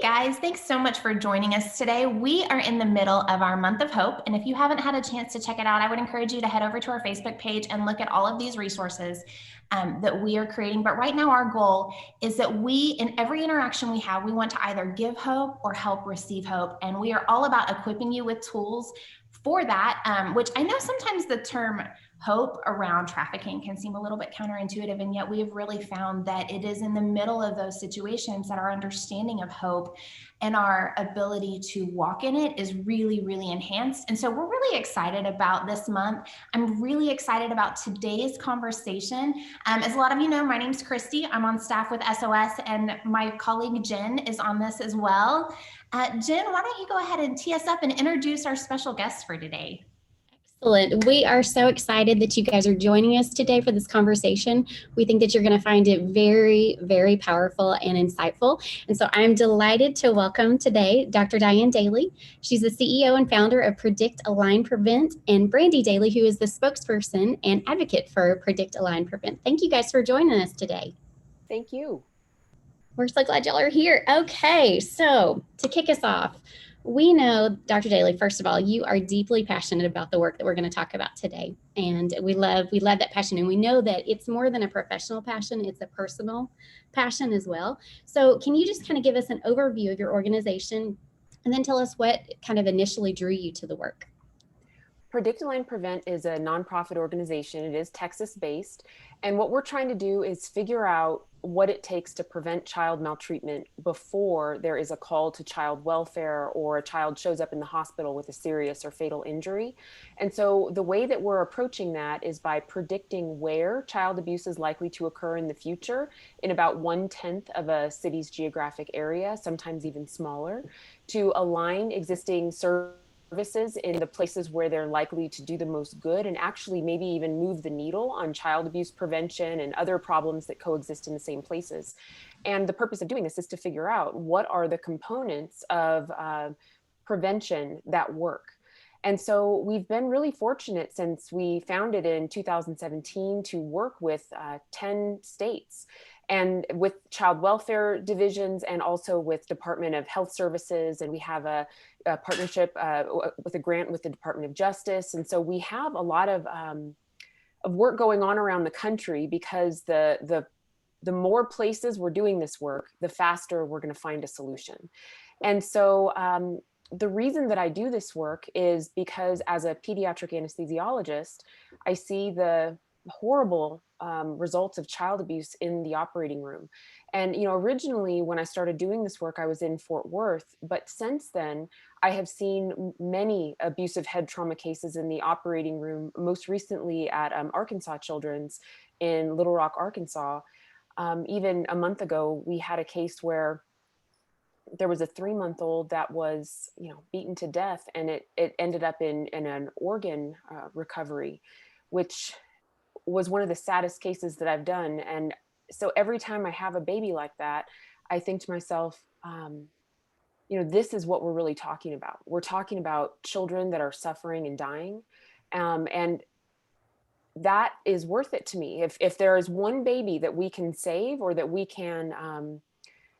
guys, thanks so much for joining us today. We are in the middle of our month of hope, and if you haven't had a chance to check it out, I would encourage you to head over to our Facebook page and look at all of these resources that we are creating. But right now our goal is that in every interaction we have, we want to either give hope or help receive hope, and we are all about equipping you with tools for that, which I know sometimes the term hope around trafficking can seem a little bit counterintuitive, and yet we have really found that it is in the middle of those situations that our understanding of hope and our ability to walk in it is really, really enhanced. And so we're really excited about this month. I'm really excited about today's conversation. As a lot of you know, my name's Christy. I'm on staff with SOS, and my colleague Jen is on this as well. Jen, why don't you go ahead and tee us up and introduce our special guest for today? Excellent. We are so excited that you guys are joining us today for this conversation. We think that you're going to find it very, very powerful and insightful. And so I'm delighted to welcome today Dr. Diane Daley. She's the CEO and founder of Predict, Align, Prevent, and Brandy Daley, who is the spokesperson and advocate for Predict, Align, Prevent. Thank you guys for joining us today. Thank you. We're so glad y'all are here. Okay, so to kick us off, we know, Dr. Daley, first of all, you are deeply passionate about the work that we're going to talk about today. And we love that passion. And we know that it's more than a professional passion, it's a personal passion as well. So can you just kind of give us an overview of your organization and then tell us what kind of initially drew you to the work? Predict, Align, Prevent is a nonprofit organization. It is Texas-based. And what we're trying to do is figure out what it takes to prevent child maltreatment before there is a call to child welfare or a child shows up in the hospital with a serious or fatal injury. And so the way that we're approaching that is by predicting where child abuse is likely to occur in the future in about 1/10 of a city's geographic area, sometimes even smaller, to align existing services in the places where they're likely to do the most good and actually maybe even move the needle on child abuse prevention and other problems that coexist in the same places. And the purpose of doing this is to figure out what are the components of prevention that work. And so we've been really fortunate since we founded in 2017 to work with 10 states and with child welfare divisions and also with Department of Health Services. And we have a partnership with a grant with the Department of Justice. And so we have a lot of work going on around the country because the more places we're doing this work, the faster we're going to find a solution. And so the reason that I do this work is because as a pediatric anesthesiologist, I see the horrible results of child abuse in the operating room. And, originally when I started doing this work, I was in Fort Worth, but since then I have seen many abusive head trauma cases in the operating room, most recently at Arkansas Children's in Little Rock, Arkansas. Even a month ago, we had a case where there was a 3-month-old that was, beaten to death, and it ended up in an organ recovery, which was one of the saddest cases that I've done. And so every time I have a baby like that, I think to myself, this is what we're really talking about. We're talking about children that are suffering and dying. And that is worth it to me. If there is one baby that we can save or that we can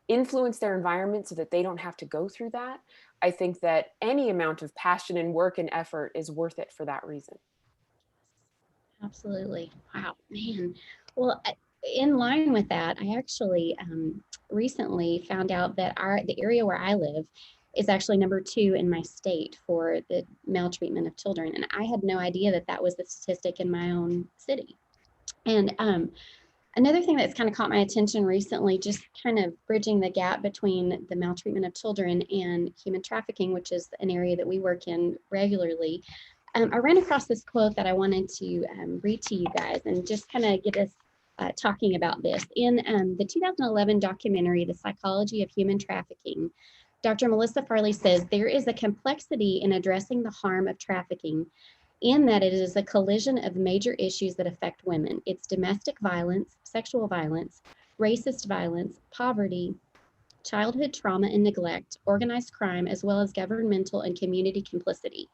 influence their environment so that they don't have to go through that, I think that any amount of passion and work and effort is worth it for that reason. Absolutely. Wow, man. Well, in line with that, I actually recently found out that the area where I live is actually number 2 in my state for the maltreatment of children. And I had no idea that was the statistic in my own city. And another thing that's kind of caught my attention recently, just kind of bridging the gap between the maltreatment of children and human trafficking, which is an area that we work in regularly. I ran across this quote that I wanted to read to you guys and just kind of get us talking about this. In the 2011 documentary, The Psychology of Human Trafficking, Dr. Melissa Farley says, there is a complexity in addressing the harm of trafficking in that it is a collision of major issues that affect women. It's domestic violence, sexual violence, racist violence, poverty, childhood trauma and neglect, organized crime, as well as governmental and community complicity.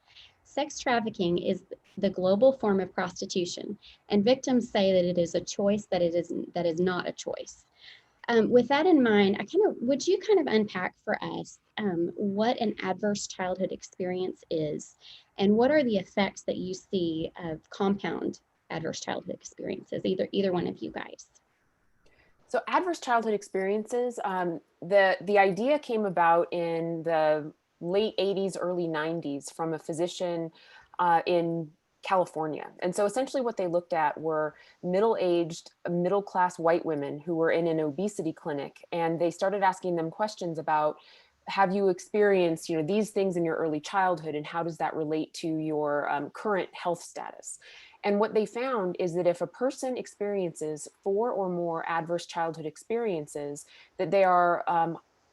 Sex trafficking is the global form of prostitution, and victims say that it is a choice that is not a choice. With that in mind, would you kind of unpack for us what an adverse childhood experience is, and what are the effects that you see of compound adverse childhood experiences? Either one of you guys. So adverse childhood experiences, the idea came about in the late 80s, early 90s from a physician in California. And so essentially what they looked at were middle-aged, middle-class white women who were in an obesity clinic. And they started asking them questions about, have you experienced, these things in your early childhood, and how does that relate to your current health status? And what they found is that if a person experiences 4 or more adverse childhood experiences, that they are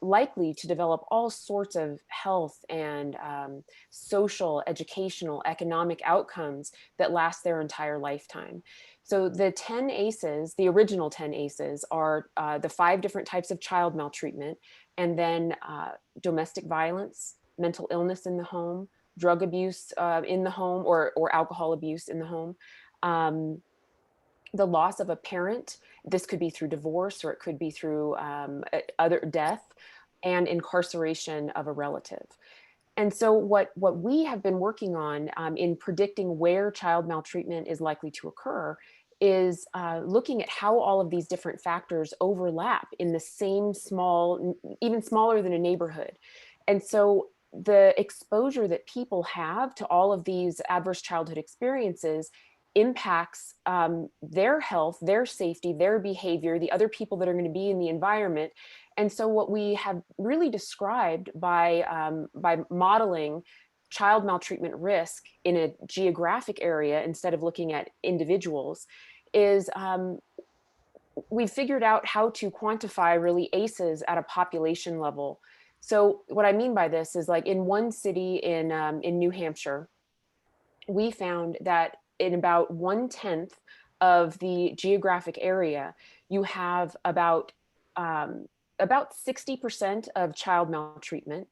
likely to develop all sorts of health and social, educational, economic outcomes that last their entire lifetime. So the 10 ACEs, the original 10 ACEs, are the 5 different types of child maltreatment, and then domestic violence, mental illness in the home, drug abuse in the home, or alcohol abuse in the home, the loss of a parent. This could be through divorce, or it could be through other death, and incarceration of a relative. And so what we have been working on in predicting where child maltreatment is likely to occur is looking at how all of these different factors overlap in the same small, even smaller than a neighborhood. And so the exposure that people have to all of these adverse childhood experiences impacts their health, their safety, their behavior, the other people that are going to be in the environment. And so what we have really described by modeling child maltreatment risk in a geographic area instead of looking at individuals is we've figured out how to quantify really ACEs at a population level. So what I mean by this is, like, in one city in New Hampshire, we found that in about 1/10 of the geographic area, you have about 60% of child maltreatment,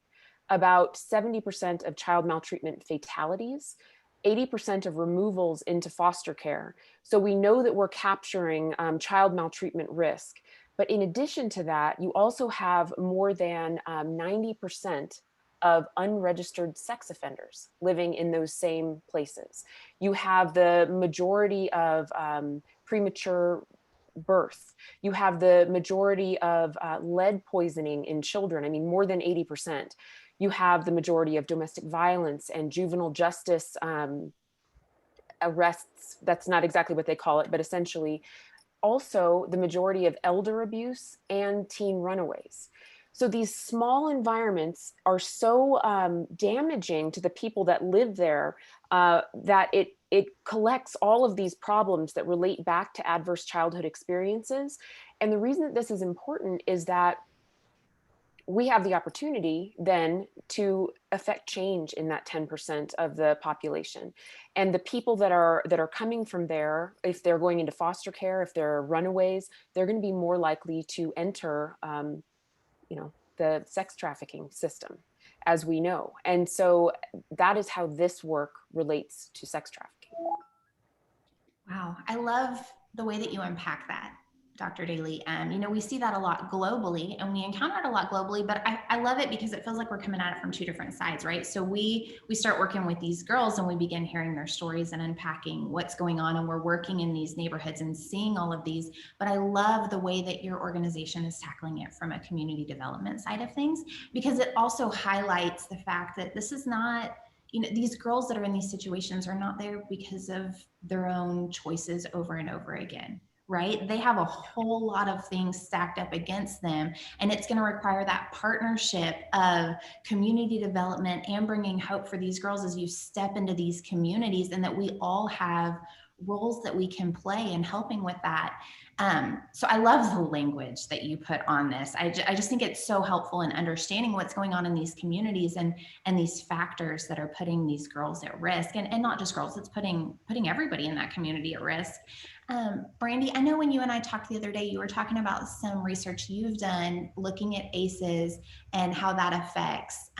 about 70% of child maltreatment fatalities, 80% of removals into foster care. So we know that we're capturing child maltreatment risk. But in addition to that, you also have more than 90% of unregistered sex offenders living in those same places. You have the majority of premature birth. You have the majority of lead poisoning in children. I mean, more than 80%. You have the majority of domestic violence and juvenile justice arrests. That's not exactly what they call it, but essentially also the majority of elder abuse and teen runaways. So these small environments are so damaging to the people that live there that it collects all of these problems that relate back to adverse childhood experiences. And the reason that this is important is that we have the opportunity then to affect change in that 10% of the population. And the people that are coming from there, if they're going into foster care, if they're runaways, they're going to be more likely to enter the sex trafficking system, as we know. And so that is how this work relates to sex trafficking. Wow, I love the way that you unpack that, Dr. Daley. We see that a lot globally, and we encounter it a lot globally, but I love it because it feels like we're coming at it from 2 different sides, right? So we start working with these girls and we begin hearing their stories and unpacking what's going on, and we're working in these neighborhoods and seeing all of these. But I love the way that your organization is tackling it from a community development side of things, because it also highlights the fact that this is not, these girls that are in these situations are not there because of their own choices over and over again, right? They have a whole lot of things stacked up against them, and it's going to require that partnership of community development and bringing hope for these girls as you step into these communities, and that we all have roles that we can play in helping with that. So I love the language that you put on this. I just think it's so helpful in understanding what's going on in these communities and these factors that are putting these girls at risk, and not just girls, it's putting everybody in that community at risk. Brandy, I know when you and I talked the other day, you were talking about some research you've done looking at ACEs and how that affects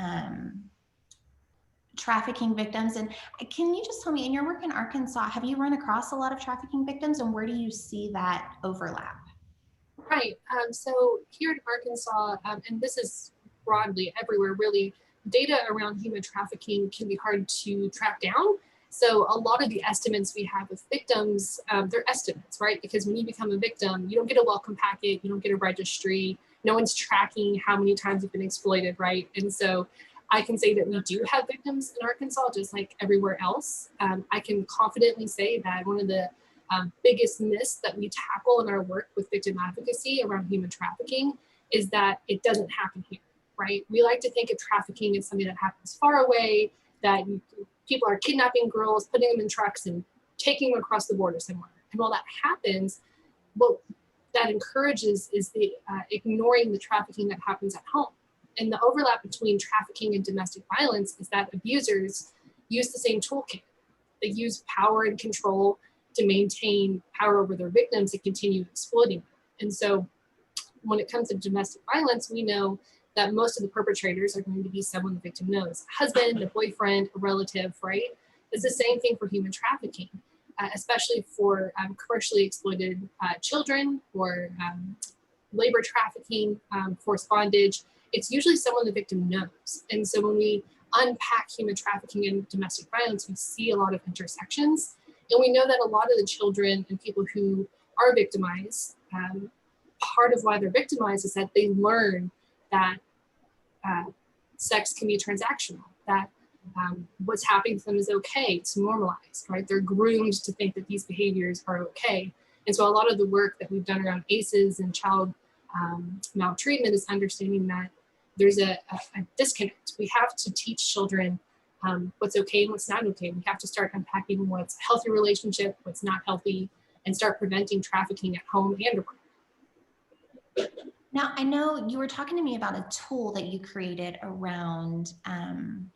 trafficking victims. And can you just tell me, in your work in Arkansas, have you run across a lot of trafficking victims, and where do you see that overlap? Right. So here in Arkansas, and this is broadly everywhere, really, data around human trafficking can be hard to track down. So a lot of the estimates we have with victims, they're estimates, right? Because when you become a victim, you don't get a welcome packet, you don't get a registry, no one's tracking how many times you've been exploited, right? And so I can say that we do have victims in Arkansas, just like everywhere else. I can confidently say that one of the biggest myths that we tackle in our work with victim advocacy around human trafficking is that it doesn't happen here, right? We like to think of trafficking as something that happens far away, that people are kidnapping girls, putting them in trucks and taking them across the border somewhere. And while that happens, what that encourages is the ignoring the trafficking that happens at home. And the overlap between trafficking and domestic violence is that abusers use the same toolkit. They use power and control to maintain power over their victims and continue exploiting them. And so when it comes to domestic violence, we know that most of the perpetrators are going to be someone the victim knows, a husband, a boyfriend, a relative, right? It's the same thing for human trafficking, especially for commercially exploited children or labor trafficking, forced bondage. It's usually someone the victim knows. And so when we unpack human trafficking and domestic violence, we see a lot of intersections. And we know that a lot of the children and people who are victimized, part of why they're victimized is that they learn that sex can be transactional, that what's happening to them is okay, it's normalized, right? They're groomed to think that these behaviors are okay. And so a lot of the work that we've done around ACEs and child maltreatment is understanding that there's a disconnect. We have to teach children what's okay and what's not okay. We have to start unpacking what's a healthy relationship, what's not healthy, and start preventing trafficking at home and abroad. Now, I know you were talking to me about a tool that you created around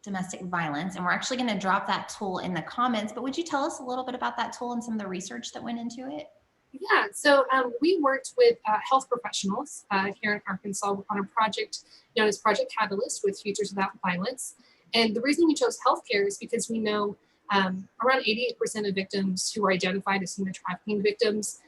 domestic violence, and we're actually going to drop that tool in the comments, but would you tell us a little bit about that tool and some of the research that went into it? Yeah, so we worked with health professionals here in Arkansas on a project known as Project Catalyst with Futures Without Violence. And the reason we chose healthcare is because we know around 88% of victims who are identified as human trafficking victims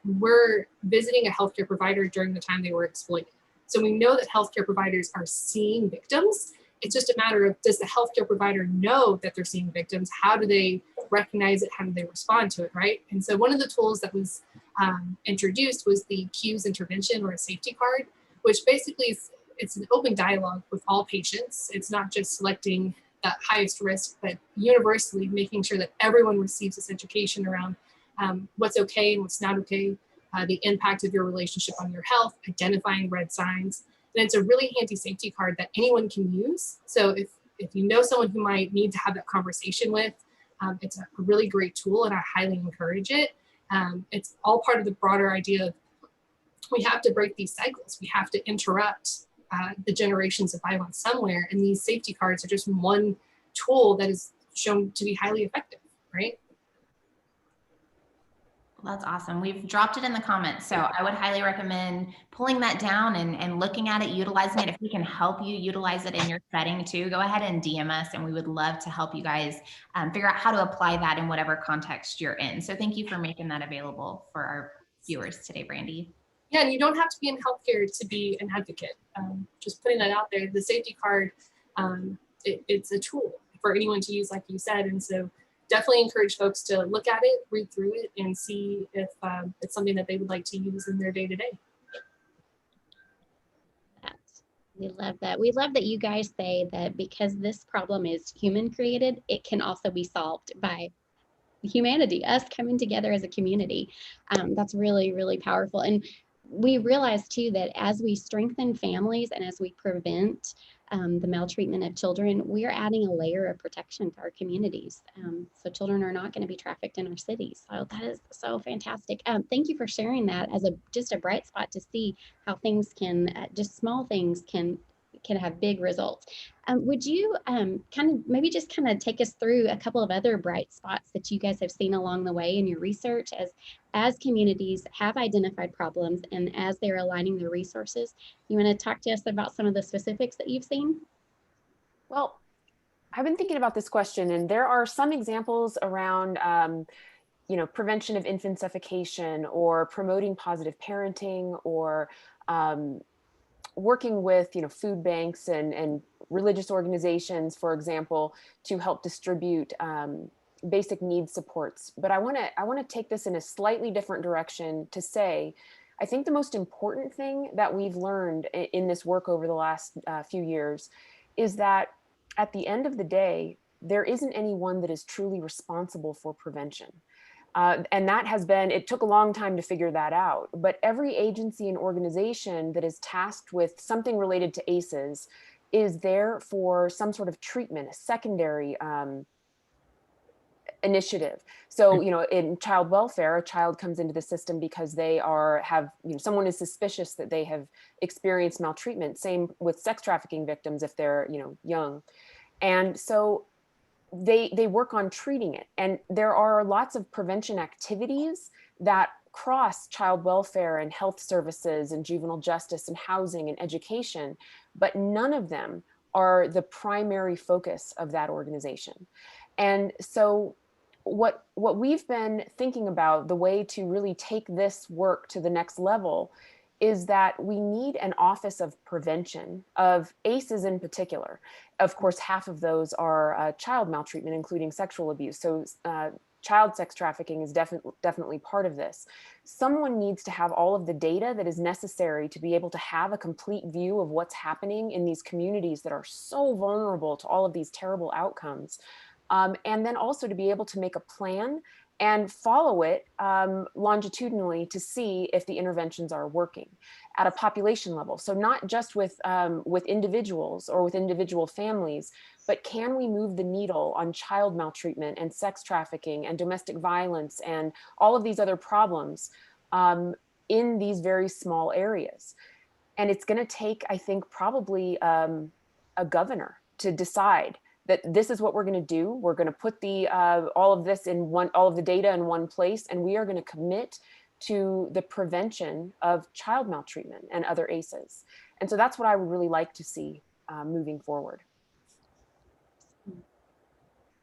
were visiting a healthcare provider during the time they were exploited. So we know that healthcare providers are seeing victims. It's just a matter of, does the healthcare provider know that they're seeing victims? How do they recognize it? How do they respond to it, right? And so one of the tools that was introduced was the CUES intervention, or a safety card, which basically is, it's an open dialogue with all patients. It's not just selecting the highest risk, but universally making sure that everyone receives this education around what's okay and what's not okay, the impact of your relationship on your health, identifying red signs. And it's a really handy safety card that anyone can use. So if you know someone who might need to have that conversation with, it's a really great tool, and I highly encourage it. It's all part of the broader idea of we have to break these cycles. We have to interrupt the generations of violence somewhere. And these safety cards are just one tool that is shown to be highly effective, right? That's awesome. We've dropped it in the comments. So I would highly recommend pulling that down and looking at it, utilizing it. If we can help you utilize it in your setting too, go ahead and DM us, and we would love to help you guys figure out how to apply that in whatever context you're in. So thank you for making that available for our viewers today, Brandy. Yeah, and you don't have to be in healthcare to be an advocate. Just putting that out there, the safety card, it's a tool for anyone to use, like you said. And so definitely encourage folks to look at it, read through it, and see if it's something that they would like to use in their day-to-day. We love that. We love that you guys say that because this problem is human created, it can also be solved by humanity, us coming together as a community. That's really, really powerful. And we realize too that as we strengthen families and as we prevent the maltreatment of children, we are adding a layer of protection to our communities. So children are not going to be trafficked in our cities. So that is so fantastic. Thank you for sharing that as just a bright spot to see how things can, just small things can have big results. Would you maybe just take us through a couple of other bright spots that you guys have seen along the way in your research as communities have identified problems and as they're aligning their resources? You want to talk to us about some of the specifics that you've seen? Well, I've been thinking about this question, and there are some examples around prevention of infant suffocation, or promoting positive parenting, or working with, food banks and religious organizations, for example, to help distribute basic needs supports. But I want to take this in a slightly different direction to say, I think the most important thing that we've learned in this work over the last few years is that at the end of the day, there isn't anyone that is truly responsible for prevention. And that has been, it took a long time to figure that out, but every agency and organization that is tasked with something related to ACEs is there for some sort of treatment, a secondary initiative. So, in child welfare, a child comes into the system because they someone is suspicious that they have experienced maltreatment. Same with sex trafficking victims if they're, young. And so they work on treating it. And there are lots of prevention activities that cross child welfare and health services and juvenile justice and housing and education, but none of them are the primary focus of that organization. And so what we've been thinking about, the way to really take this work to the next level, is that we need an office of prevention of ACEs in particular. Of course, half of those are child maltreatment, including sexual abuse. So child sex trafficking is definitely part of this. Someone needs to have all of the data that is necessary to be able to have a complete view of what's happening in these communities that are so vulnerable to all of these terrible outcomes. And then also to be able to make a plan and follow it longitudinally to see if the interventions are working at a population level. So not just with individuals or with individual families, but can we move the needle on child maltreatment and sex trafficking and domestic violence and all of these other problems in these very small areas? And it's going to take, I think, probably a governor to decide that this is what we're going to do. We're going to put all of the data in one place, and we are going to commit to the prevention of child maltreatment and other ACEs. And so that's what I would really like to see moving forward.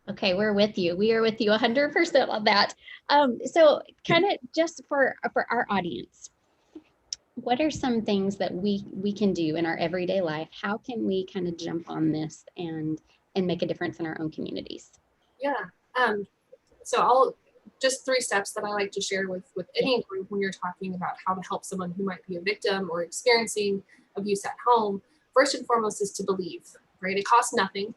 Okay, we're with you. We are with you 100% on that. So kind of just for our audience, what are some things that we can do in our everyday life? How can we kind of jump on this and make a difference in our own communities? Yeah. So I'll just 3 steps that I like to share with any group when you're talking about how to help someone who might be a victim or experiencing abuse at home. First and foremost is to believe, right? It costs nothing.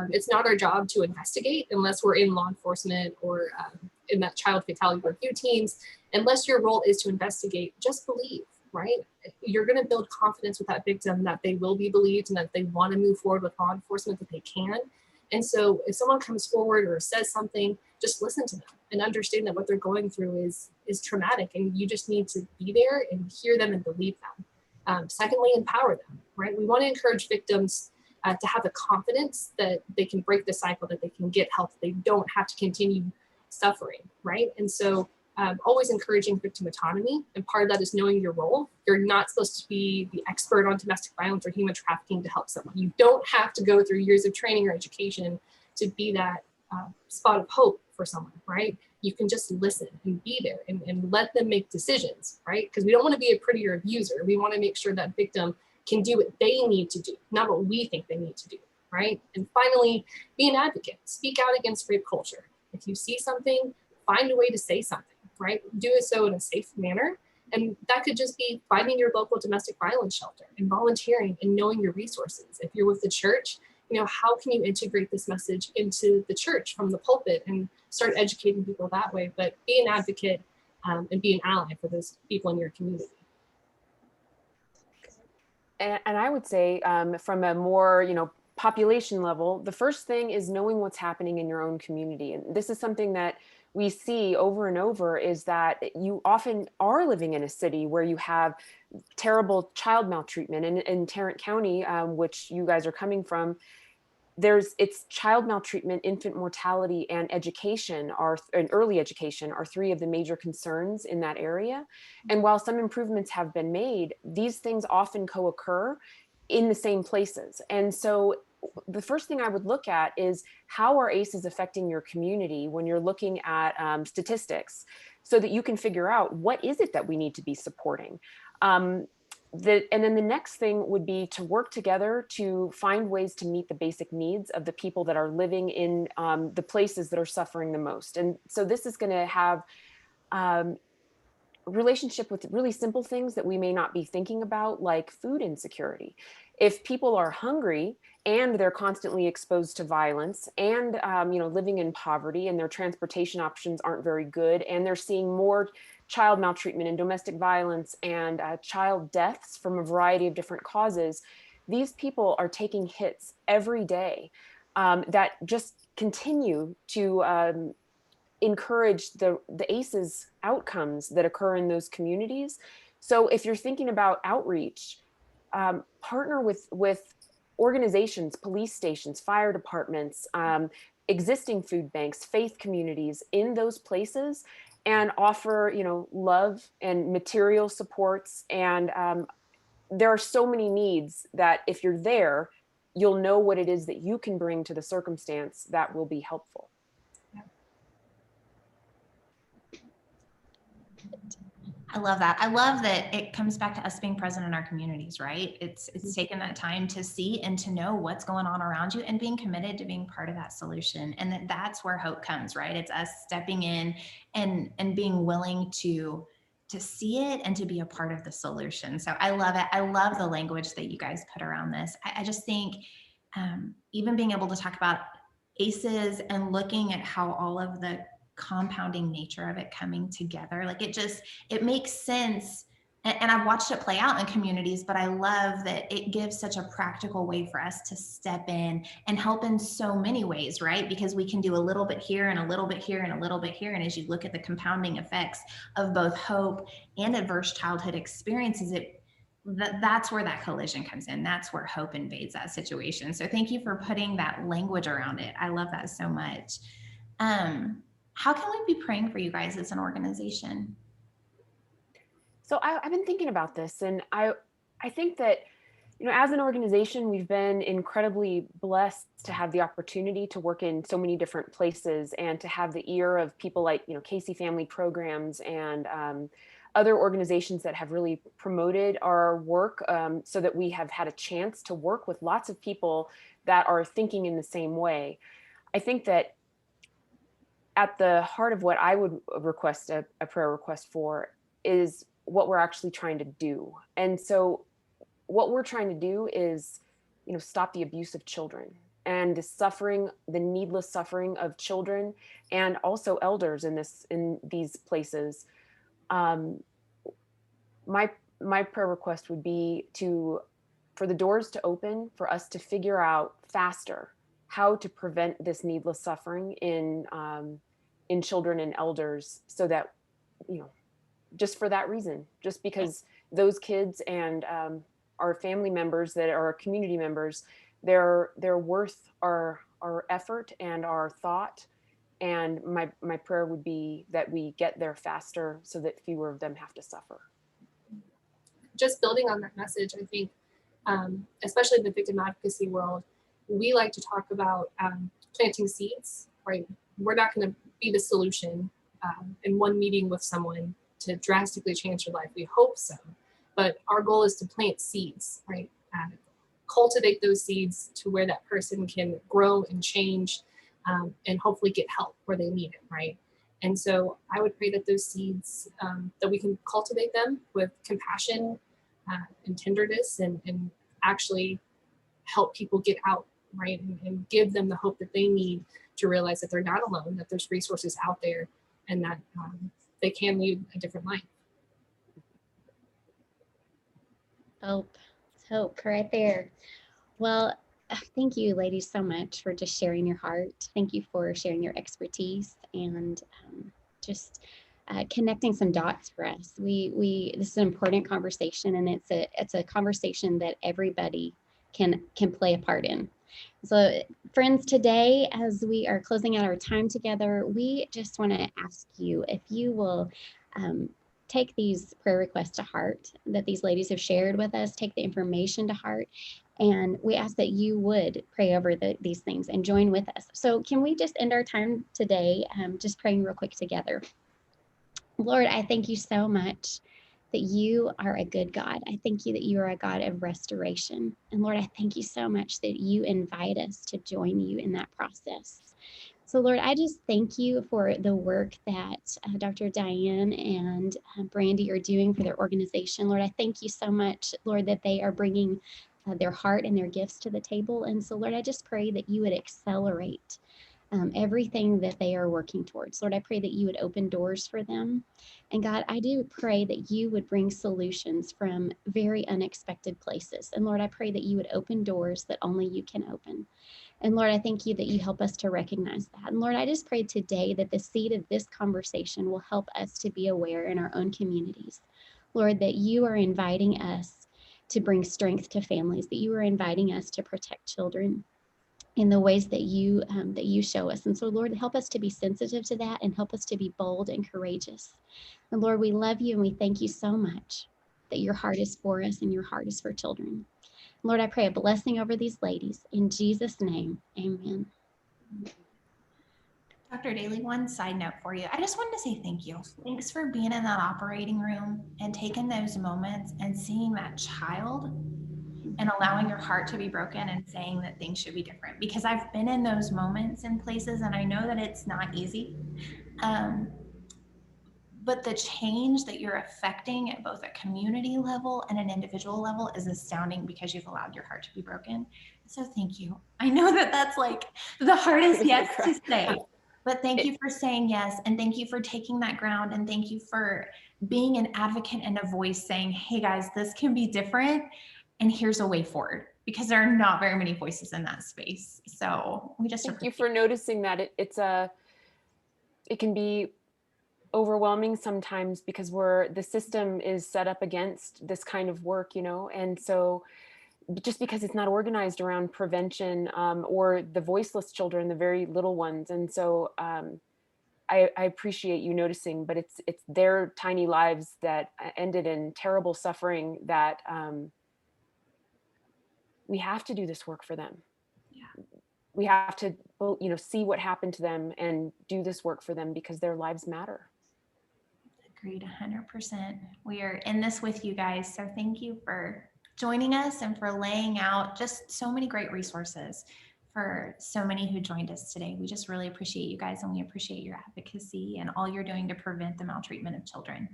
It's not our job to investigate unless we're in law enforcement or in that child fatality review teams. Unless your role is to investigate, just believe, right? You're going to build confidence with that victim that they will be believed and that they want to move forward with law enforcement, that they can. And so if someone comes forward or says something, just listen to them and understand that what they're going through is traumatic, and you just need to be there and hear them and believe them. Secondly, empower them, right? We want to encourage victims to have the confidence that they can break the cycle, that they can get help, that they don't have to continue suffering, right? And so always encouraging victim autonomy. And part of that is knowing your role. You're not supposed to be the expert on domestic violence or human trafficking to help someone. You don't have to go through years of training or education to be that spot of hope for someone, right? You can just listen and be there and let them make decisions, right? Because we don't want to be a prettier abuser. We want to make sure that victim can do what they need to do, not what we think they need to do, right? And finally, be an advocate. Speak out against rape culture. If you see something, find a way to say something, right? Do it so in a safe manner. And that could just be finding your local domestic violence shelter and volunteering and knowing your resources. If you're with the church, how can you integrate this message into the church from the pulpit and start educating people that way? But be an advocate and be an ally for those people in your community. And I would say from a more, population level, the first thing is knowing what's happening in your own community. And this is something that we see over and over, is that you often are living in a city where you have terrible child maltreatment. In Tarrant County, which you guys are coming from, it's child maltreatment, infant mortality, and education and early education are 3 of the major concerns in that area. And while some improvements have been made, these things often co-occur in the same places. And so the first thing I would look at is how are ACEs affecting your community when you're looking at statistics, so that you can figure out what is it that we need to be supporting. And then the next thing would be to work together to find ways to meet the basic needs of the people that are living in the places that are suffering the most. And so this is going to have relationship with really simple things that we may not be thinking about, like food insecurity. If people are hungry and they're constantly exposed to violence and living in poverty, and their transportation options aren't very good, and they're seeing more child maltreatment and domestic violence and child deaths from a variety of different causes, these people are taking hits every day that just continue to encourage the ACEs outcomes that occur in those communities. So if you're thinking about outreach, partner with organizations, police stations, fire departments, existing food banks, faith communities in those places, and offer, love and material supports. And there are so many needs that if you're there, you'll know what it is that you can bring to the circumstance that will be helpful. I love that. I love that it comes back to us being present in our communities, right? It's taking that time to see and to know what's going on around you and being committed to being part of that solution. And that's where hope comes, right? It's us stepping in and being willing to see it and to be a part of the solution. So I love it. I love the language that you guys put around this. I just think even being able to talk about ACEs and looking at how all of the compounding nature of it coming together, like it makes sense. And I've watched it play out in communities, but I love that it gives such a practical way for us to step in and help in so many ways, right? Because we can do a little bit here and a little bit here and a little bit here. And as you look at the compounding effects of both hope and adverse childhood experiences, that's where that collision comes in. That's where hope invades that situation. So thank you for putting that language around it. I love that so much. How can we be praying for you guys as an organization? So I've been thinking about this, and I think that, as an organization, we've been incredibly blessed to have the opportunity to work in so many different places and to have the ear of people like, Casey Family Programs and other organizations that have really promoted our work, so that we have had a chance to work with lots of people that are thinking in the same way. I think that at the heart of what I would request a prayer request for is what we're actually trying to do. And so what we're trying to do is, stop the abuse of children and the suffering, the needless suffering of children and also elders in these places. My prayer request would be for the doors to open, for us to figure out faster how to prevent this needless suffering in children and elders, so that, just for that reason, just because those kids and our family members that are community members, they're worth our effort and our thought. And my prayer would be that we get there faster so that fewer of them have to suffer. Just building on that message, I think, especially in the victim advocacy world, we like to talk about planting seeds, right? We're not going to be the solution in one meeting with someone to drastically change their life. We hope so, but our goal is to plant seeds, right? Cultivate those seeds to where that person can grow and change, and hopefully get help where they need it, right? And so I would pray that those seeds, that we can cultivate them with compassion and tenderness, and actually help people get out, right? And give them the hope that they need to realize that they're not alone, that there's resources out there, and that they can lead a different life. Hope right there. Well, thank you, ladies, so much for just sharing your heart. Thank you for sharing your expertise and just connecting some dots for us. This is an important conversation, and it's a conversation that everybody can play a part in. So friends, today, as we are closing out our time together, we just want to ask you if you will take these prayer requests to heart that these ladies have shared with us, take the information to heart, And we ask that you would pray over these things and join with us. So can we just end our time today just praying real quick together? Lord, I thank you so much that you are a good God. I thank you that you are a God of restoration. And Lord, I thank you so much that you invite us to join you in that process. So Lord, I just thank you for the work that Dr. Diane and Brandy are doing for their organization. Lord, I thank you so much, Lord, that they are bringing their heart and their gifts to the table. And so, Lord, I just pray that you would accelerate everything that they are working towards. Lord, I pray that you would open doors for them. And God, I do pray that you would bring solutions from very unexpected places. And Lord, I pray that you would open doors that only you can open. And Lord, I thank you that you help us to recognize that. And Lord, I just pray today that the seed of this conversation will help us to be aware in our own communities. Lord, that you are inviting us to bring strength to families, that you are inviting us to protect children in the ways that you show us. And so, Lord, help us to be sensitive to that and help us to be bold and courageous. And Lord, we love you and we thank you so much that your heart is for us and your heart is for children. Lord, I pray a blessing over these ladies. In Jesus' name, amen. Dr. Daley, one side note for you. I just wanted to say thank you. Thanks for being in that operating room and taking those moments and seeing that child and allowing your heart to be broken and saying that things should be different. Because I've been in those moments in places and I know that it's not easy. But the change that you're affecting at both a community level and an individual level is astounding because you've allowed your heart to be broken. So thank you. I know that that's like the hardest yes to say, but thank you for saying yes. And thank you for taking that ground. And thank you for being an advocate and a voice saying, hey guys, this can be different. And here's a way forward, because there are not very many voices in that space. So we just thank you for noticing that it can be overwhelming sometimes because the system is set up against this kind of work, and so just because it's not organized around prevention or the voiceless children, the very little ones. And so I appreciate you noticing, but it's their tiny lives that ended in terrible suffering that we have to do this work for them. Yeah. We have to, see what happened to them and do this work for them because their lives matter. Agreed, 100%. We are in this with you guys. So thank you for joining us and for laying out just so many great resources for so many who joined us today. We just really appreciate you guys, and we appreciate your advocacy and all you're doing to prevent the maltreatment of children.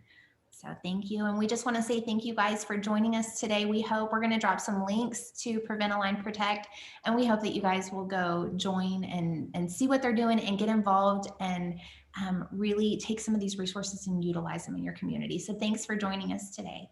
So thank you. And we just want to say thank you guys for joining us today. We hope we're going to drop some links to Prevent, Align, Protect. And we hope that you guys will go join and see what they're doing and get involved and really take some of these resources and utilize them in your community. So thanks for joining us today.